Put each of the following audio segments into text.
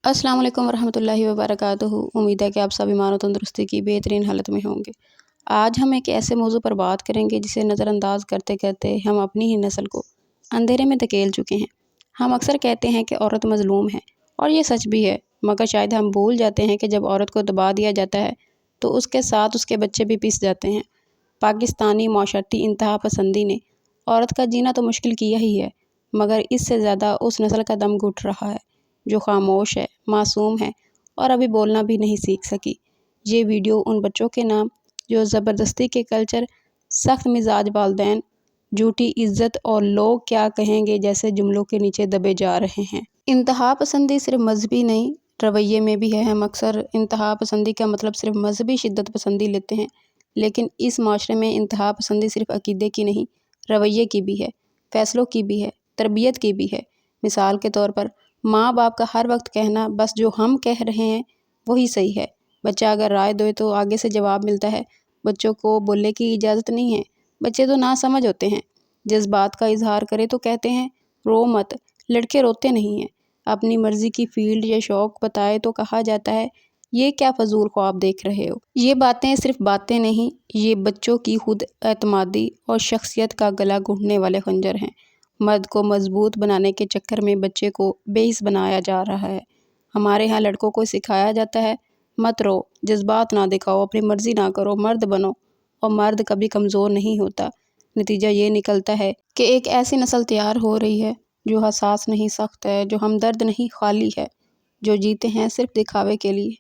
अस्सलाम वालेकुम वरहमतुल्लाहि वबरकातुहू। उम्मीद है कि आप सभी मानो तंदुरुस्ती की बेहतरीन हालत में होंगे। आज हम एक ऐसे मौजू पर बात करेंगे जिसे नज़रअंदाज करते करते हम अपनी ही नस्ल को अंधेरे में धकेल चुके हैं। हम अक्सर कहते हैं कि औरत मज़लूम है, और ये सच भी है, मगर शायद हम भूल जाते हैं कि जब औरत को दबा दिया जाता है तो उसके साथ उसके बच्चे भी पिस जाते हैं। पाकिस्तानी माशरती इंतहा पसंदी ने औरत का जीना तो मुश्किल किया ही है, मगर इससे ज़्यादा उस नस्ल का दम घुट रहा है जो खामोश है, मासूम है और अभी बोलना भी नहीं सीख सकी। ये वीडियो उन बच्चों के नाम जो ज़बरदस्ती के कल्चर, सख्त मिजाज वालिदैन, झूठी इज्जत और लोग क्या कहेंगे जैसे जुमलों के नीचे दबे जा रहे हैं। इंतहा पसंदी सिर्फ मजहबी नहीं, रवैये में भी है। हम अक्सर इंतहा पसंदी का मतलब सिर्फ मजहबी शिद्दत पसंदी लेते हैं, लेकिन इस माशरे में इंतहा पसंदी सिर्फ अकीदे की नहीं, रवैये की भी है, फ़ैसलों की भी है, तरबियत की भी है। मिसाल के तौर पर माँ बाप का हर वक्त कहना बस जो हम कह रहे हैं वही सही है। बच्चा अगर राय दे तो आगे से जवाब मिलता है, बच्चों को बोलने की इजाज़त नहीं है। बच्चे तो ना समझ होते हैं। जज्बात का इजहार करे तो कहते हैं रो मत, लड़के रोते नहीं हैं। अपनी मर्ज़ी की फील्ड या शौक़ बताए तो कहा जाता है ये क्या फजूल ख्वाब देख रहे हो। ये बातें सिर्फ बातें नहीं, ये बच्चों की खुद एतमादी और शख्सियत का गला घोंटने वाले खंजर हैं। मर्द को मजबूत बनाने के चक्कर में बच्चे को बेहिस बनाया जा रहा है। हमारे यहाँ लड़कों को सिखाया जाता है मत रो, जज्बात ना दिखाओ, अपनी मर्ज़ी ना करो, मर्द बनो। और मर्द कभी कमज़ोर नहीं होता। नतीजा ये निकलता है कि एक ऐसी नस्ल तैयार हो रही है जो हसास नहीं, सख्त है, जो हमदर्द नहीं, खाली है, जो जीते हैं सिर्फ दिखावे के लिए।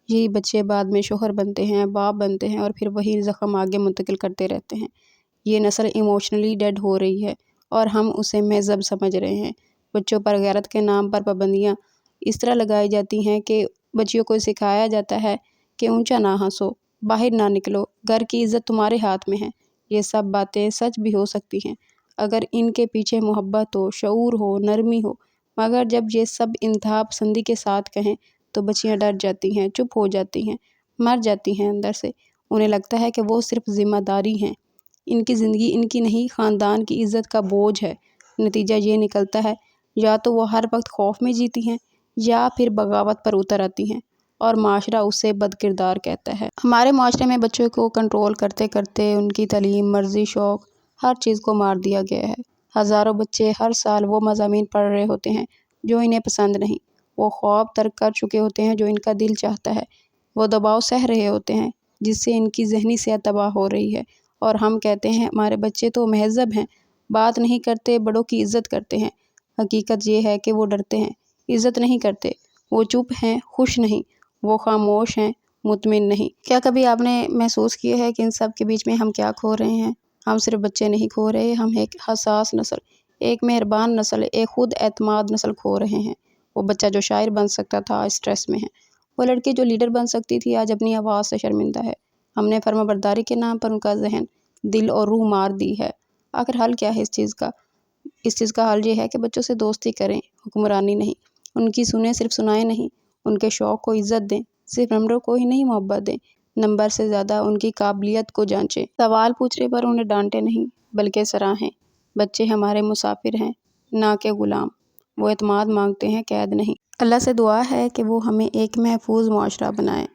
यही बच्चे बाद में शोहर बनते हैं, बाप बनते हैं और फिर वही ज़ख्म आगे मुंतकिल करते रहते हैं। ये नस्ल इमोशनली डेड हो रही है और हम उसे महज़ब समझ रहे हैं। बच्चों पर गैरत के नाम पर पाबंदियाँ इस तरह लगाई जाती हैं कि बच्चियों को सिखाया जाता है कि ऊंचा ना हंसो, बाहर ना निकलो, घर की इज़्ज़त तुम्हारे हाथ में है। ये सब बातें सच भी हो सकती हैं अगर इनके पीछे मोहब्बत हो, शऊर हो, नरमी हो, मगर जब ये सब इंतहा पसंदी के साथ कहें तो बच्चियाँ डर जाती हैं, चुप हो जाती हैं, मर जाती हैं अंदर से। उन्हें लगता है कि वो सिर्फ ज़िम्मेदारी हैं, इनकी ज़िंदगी इनकी नहीं, ख़ानदान की इज़्ज़त का बोझ है। नतीजा ये निकलता है या तो वो हर वक्त खौफ में जीती हैं या फिर बगावत पर उतर आती हैं और माशरा उसे बदकिरदार कहता है। हमारे माशरे में बच्चों को कंट्रोल करते करते उनकी तालीम, मर्ज़ी, शौक़, हर चीज़ को मार दिया गया है। हज़ारों बच्चे हर साल वो मज़ामीन पढ़ रहे होते हैं जो इन्हें पसंद नहीं, वो ख्वाब तर्क कर चुके होते हैं जो इनका दिल चाहता है, वो दबाव सह रहे होते हैं जिससे इनकी ज़हनी सेहत तबाह हो रही है। और हम कहते हैं हमारे बच्चे तो महज़ब हैं, बात नहीं करते, बड़ों की इज़्ज़त करते हैं। हकीकत ये है कि वो डरते हैं, इज़्ज़त नहीं करते, वो चुप हैं, खुश नहीं, वो खामोश हैं, मुतमिन नहीं। क्या कभी आपने महसूस किया है कि इन सब के बीच में हम क्या खो रहे हैं? हम सिर्फ बच्चे नहीं खो रहे, हम एक हसास नस्ल, एक मेहरबान नस्ल, एक खुद एतमाद नस्ल खो रहे हैं। वो बच्चा जो शायर बन सकता था आज स्ट्रेस में है, वो लड़की जो लीडर बन सकती थी आज अपनी आवाज़ से शर्मिंदा है। हमने फर्माबरदारी के नाम पर उनका जहन, दिल और रूह मार दी है। आखिर हल क्या है इस चीज़ का? इस चीज़ का हल ये है कि बच्चों से दोस्ती करें, हुक्मरानी नहीं। उनकी सुने, सिर्फ सुनाए नहीं। उनके शौक़ को इज़्ज़त दें, सिर्फ नंबरों को ही नहीं मोहब्बत दें। नंबर से ज़्यादा उनकी काबिलियत को जांचें। सवाल पूछने पर उन्हें डांटे नहीं बल्कि सराहें। बच्चे हमारे मुसाफिर हैं, ना कि ग़ुलाम। वो एतमाद मांगते हैं, कैद नहीं। अल्लाह से दुआ है कि वो हमें एक महफूज मुआशरा बनाए।